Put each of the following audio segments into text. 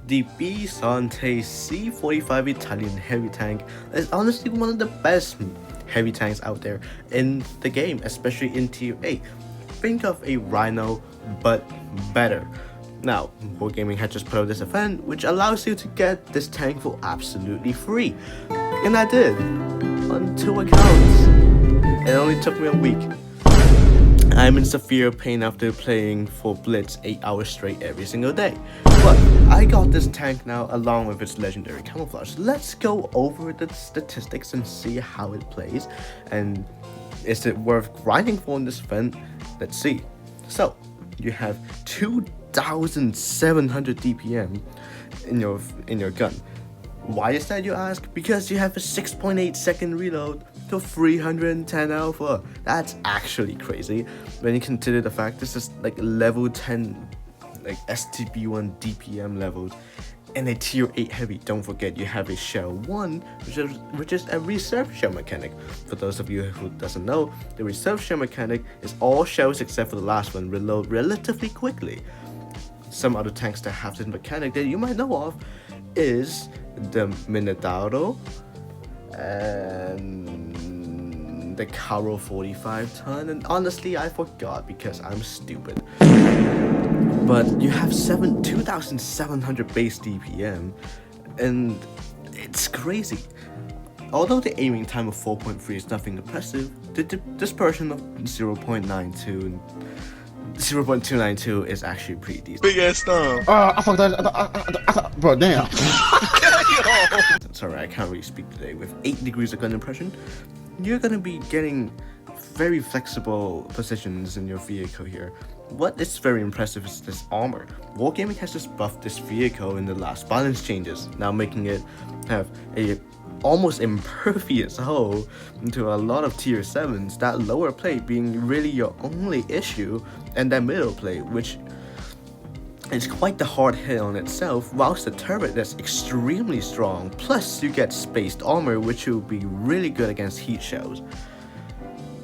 The Bisante C45 Italian heavy tank is honestly one of the best heavy tanks out there in the game, especially in Tier 8. Think of a Rhino, but better. Now, WoTB had just put out this event, which allows you to get this tank for absolutely free. And I did, on 2 accounts. It only took me a week. I'm in severe pain after playing for Blitz 8 hours straight every single day. But I got this tank now along with its legendary camouflage. Let's go over the statistics and see how it plays. And is it worth grinding for in this event? Let's see. So, you have 2,700 DPM in your gun. Why is that, you ask? Because you have a 6.8 second reload to 310 alpha. That's actually crazy when you consider the fact this is like level 10 like STB1 DPM levels in a tier 8 heavy. Don't forget you have a shell 1 which is a reserve shell mechanic. For those of you who doesn't know, the reserve shell mechanic is all shells except for the last one reload relatively quickly. Some other tanks that have this mechanic that you might know of is the Minotauro and the Caro 45 ton, and honestly I forgot because I'm stupid. But you have 2,700 base DPM, and it's crazy. Although the aiming time of 4.3 is nothing impressive, the dispersion of 0.292 is actually pretty decent. Big ass thumb. I fucked that. Bro, damn. Sorry, I can't really speak today. With 8 degrees of gun impression, you're gonna be getting very flexible positions in your vehicle here. What is very impressive is this armor. WoTB has just buffed this vehicle in the last balance changes, now making it have a almost impervious hull into a lot of tier 7s, that lower plate being really your only issue, and that middle plate, which is quite the hard hit on itself, whilst the turret is extremely strong, plus you get spaced armor which will be really good against heat shells.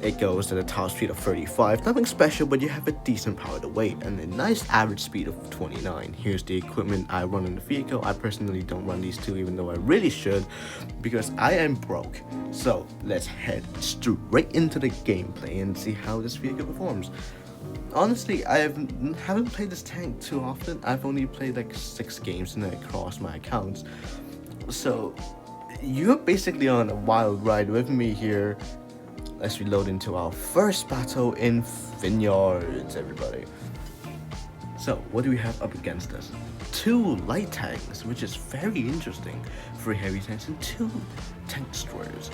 It goes at a top speed of 35, nothing special, but you have a decent power to weight and a nice average speed of 29. Here's the equipment I run in the vehicle. I personally don't run these two, even though I really should, because I am broke. So let's head straight into the gameplay and see how this vehicle performs. Honestly, I haven't played this tank too often. I've only played like 6 games across my accounts. So you're basically on a wild ride with me here. Let's reload into our first battle in Vineyards, everybody. So, what do we have up against us? 2 light tanks, which is very interesting. 3 heavy tanks and 2 tank destroyers.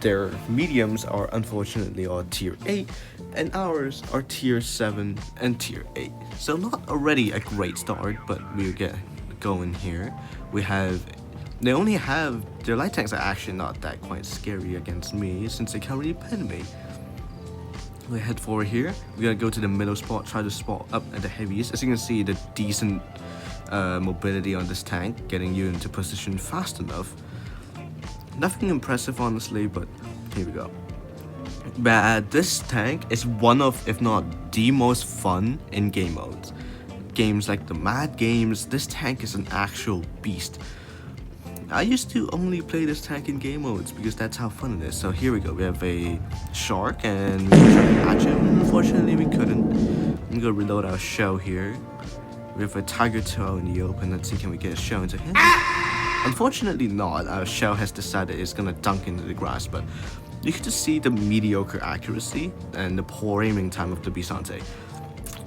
Their mediums are unfortunately all tier 8, and ours are tier 7 and tier 8. So not already a great start, but we'll get going here. Their light tanks are actually not that quite scary against me, since they can't really pin me. We head forward here. We're gonna go to the middle spot, try to spot up at the heavies. As you can see, the decent mobility on this tank, getting you into position fast enough. Nothing impressive, honestly, but here we go. But this tank is one of, if not the most fun in game modes. Games like the Mad games, this tank is an actual beast. I used to only play this tank in game modes because that's how fun it is. So here we go. We have a shark and we tried to catch him. Unfortunately, we couldn't. I'm gonna reload our shell here. We have a tiger tail in the open. Let's see, can we get a shell into him? Unfortunately not. Our shell has decided it's gonna dunk into the grass, but you can just see the mediocre accuracy and the poor aiming time of the Bisante,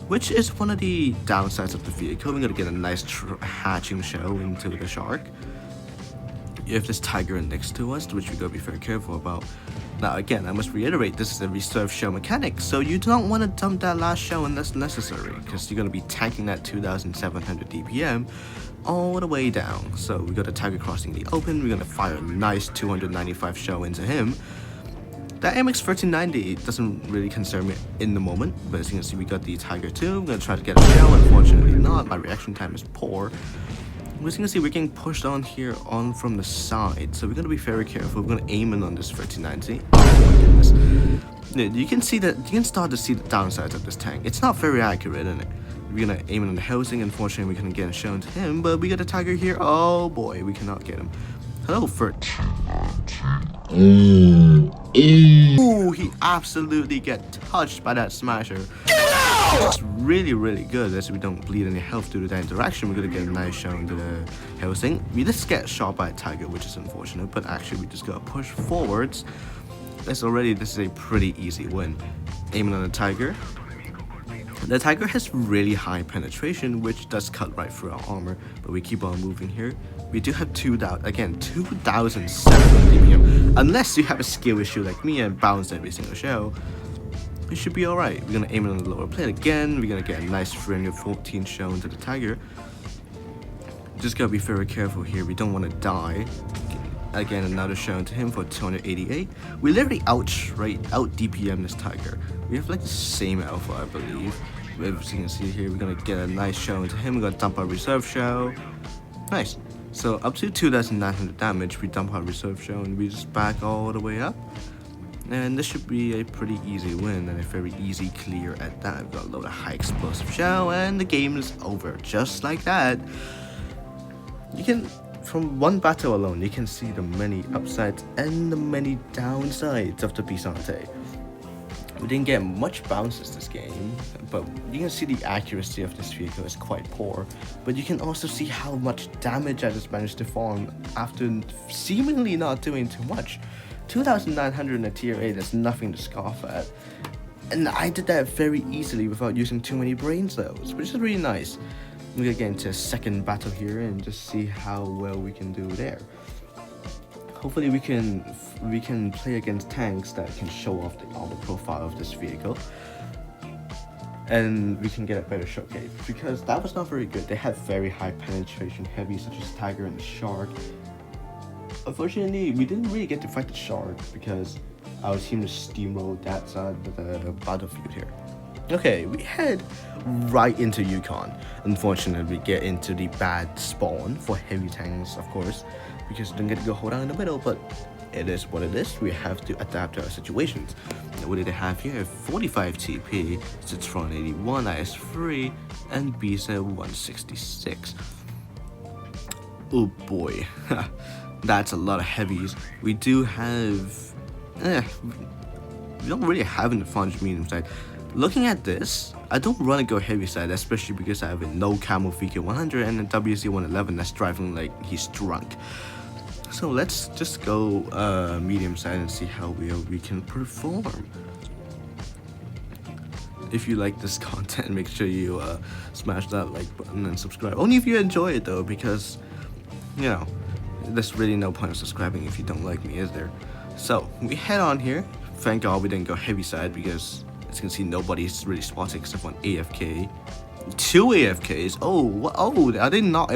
which is one of the downsides of the vehicle. We're gonna get a nice hatching shell into the shark. You have this tiger next to us, which we gotta be very careful about. Now again, I must reiterate, this is a reserve shell mechanic, so you don't want to dump that last shell unless necessary, because you're gonna be tanking that 2,700 DPM all the way down. So we got a tiger crossing the open. We're gonna fire a nice 295 shell into him. That MX 1390 doesn't really concern me in the moment, but as you can see, we got the tiger too. I'm gonna try to get a shell. Unfortunately not. My reaction time is poor. As you can see, we're getting pushed on here from the side, so we're gonna be very careful. We're gonna aim in on this 1390. Oh my goodness! You can start to see the downsides of this tank. It's not very accurate, isn't it? We're gonna aim it on the housing. Unfortunately, we couldn't get a shown to him, but we got a tiger here. Oh boy, we cannot get him. Hello, Furt. Ooh, he absolutely get touched by that smasher. It's really, really good as we don't bleed any health due to that interaction. We're gonna get a nice shown to the housing. We just get shot by a tiger, which is unfortunate, but actually we just gotta push forwards. This is a pretty easy win. Aiming on the tiger. The tiger has really high penetration, which does cut right through our armor, but we keep on moving here. We do have 2,700 DPM. Unless you have a skill issue like me and bounce every single shell, it should be alright. We're gonna aim it on the lower plate again. We're gonna get a nice 314 shell into the tiger. Just gotta be very careful here. We don't want to die. Again, another shell to him for 288. We literally out DPM this tiger. We have like the same alpha, I believe. As you can see here, we're gonna get a nice shell into him. We're gonna dump our reserve shell. Nice. So up to 2,900 damage, we dump our reserve shell and we just back all the way up. And this should be a pretty easy win and a very easy clear at that. We've got a load of high explosive shell and the game is over. Just like that. You can, from one battle alone, you can see the many upsides and the many downsides of the Bisante. We didn't get much bounces this game, but you can see the accuracy of this vehicle is quite poor. But you can also see how much damage I just managed to farm after seemingly not doing too much. 2,900 in a tier 8 is nothing to scoff at. And I did that very easily without using too many brain cells, which is really nice. We're gonna get into a second battle here and just see how well we can do there. Hopefully we can play against tanks that can show off the armor profile of this vehicle. And we can get a better showcase, because that was not very good. They had very high penetration heavies such as Tiger and the Shark. Unfortunately, we didn't really get to fight the Shark because our team just steamrolled that side of the battlefield here. Okay, we head right into Yukon. Unfortunately, we get into the bad spawn for heavy tanks, of course, because we don't get to go hold down in the middle, but it is what it is. We have to adapt to our situations. What did they have here? 45 TP, Citron 81, IS3, and BZ 166. Oh boy, that's a lot of heavies. We do have, we don't really have an advantage medium side. Looking at this, I don't want to go heavy side, especially because I have a no camo VK100 and a WC111 that's driving like he's drunk. So let's just go medium side and see how we can perform. If you like this content, make sure you smash that like button and subscribe. Only if you enjoy it though, because, you know, there's really no point of subscribing if you don't like me, is there? So we head on here. Thank God we didn't go heavy side, because as you can see, nobody's really spotting except one AFK. 2 AFKs. Oh, what? Oh, I did not.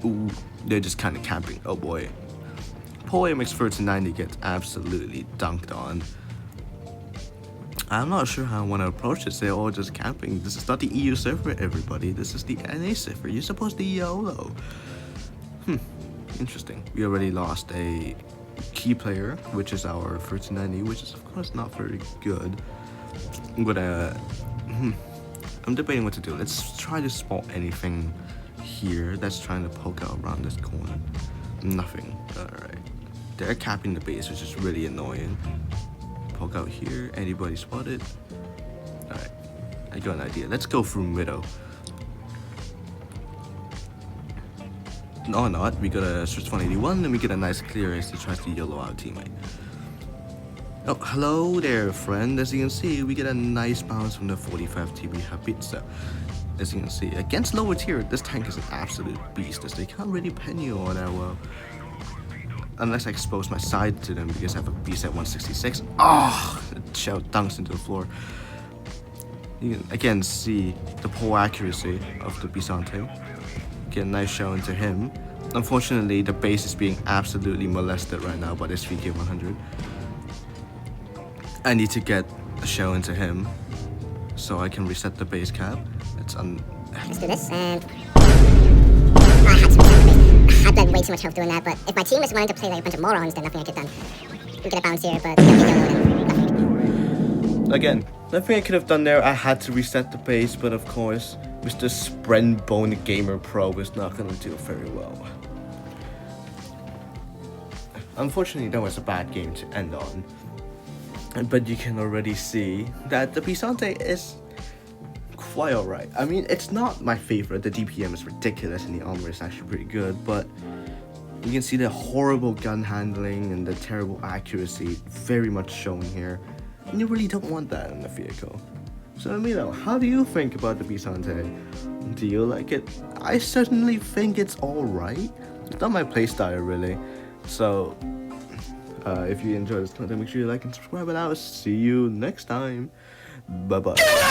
Ooh, they're just kind of camping. Oh boy. Poor MX-39 gets absolutely dunked on. I'm not sure how I want to approach this. They're all just camping. This is not the EU server, everybody. This is the NA server. You're supposed to YOLO. Interesting. We already lost a key player, which is our 39E, which is of course not very good. But I'm debating what to do. Let's try to spot anything here that's trying to poke out around this corner. Nothing. Alright. They're capping the base, which is really annoying. Poke out here. Anybody spotted? Alright. I got an idea. Let's go through middle. No, not. We got a Switch 181 and we get a nice clear as he tries to YOLO our teammate. Oh, hello there, friend. As you can see, we get a nice bounce from the 45 TB Habitza. As you can see, against lower tier, this tank is an absolute beast, as they can't really pen you all that well. Unless I expose my side to them, because I have a BZ 166. Ah, the shell dunks into the floor. You can again see the poor accuracy of the Bisante. Get a nice shell into him. Unfortunately, the base is being absolutely molested right now by this VK100. I need to get a shell into him so I can reset the base cap. Let's do this, and I had way too much health doing that, but if my team is wanting to play like a bunch of morons, then nothing I get done. We get a bounce here, but again, Nothing I could have done there. I had to reset the pace, but of course, Mr. Sprenbone Gamer Pro is not going to do very well. Unfortunately, that was a bad game to end on. But you can already see that the Pisante is quite alright. I mean, it's not my favorite. The DPM is ridiculous and the armor is actually pretty good, but you can see the horrible gun handling and the terrible accuracy very much shown here. And you really don't want that in the vehicle. So let me know, how do you think about the Pisante? Do you like it? I certainly think it's alright. It's not my playstyle really. So, if you enjoyed this content, make sure you like and subscribe, and I will see you next time. Bye bye.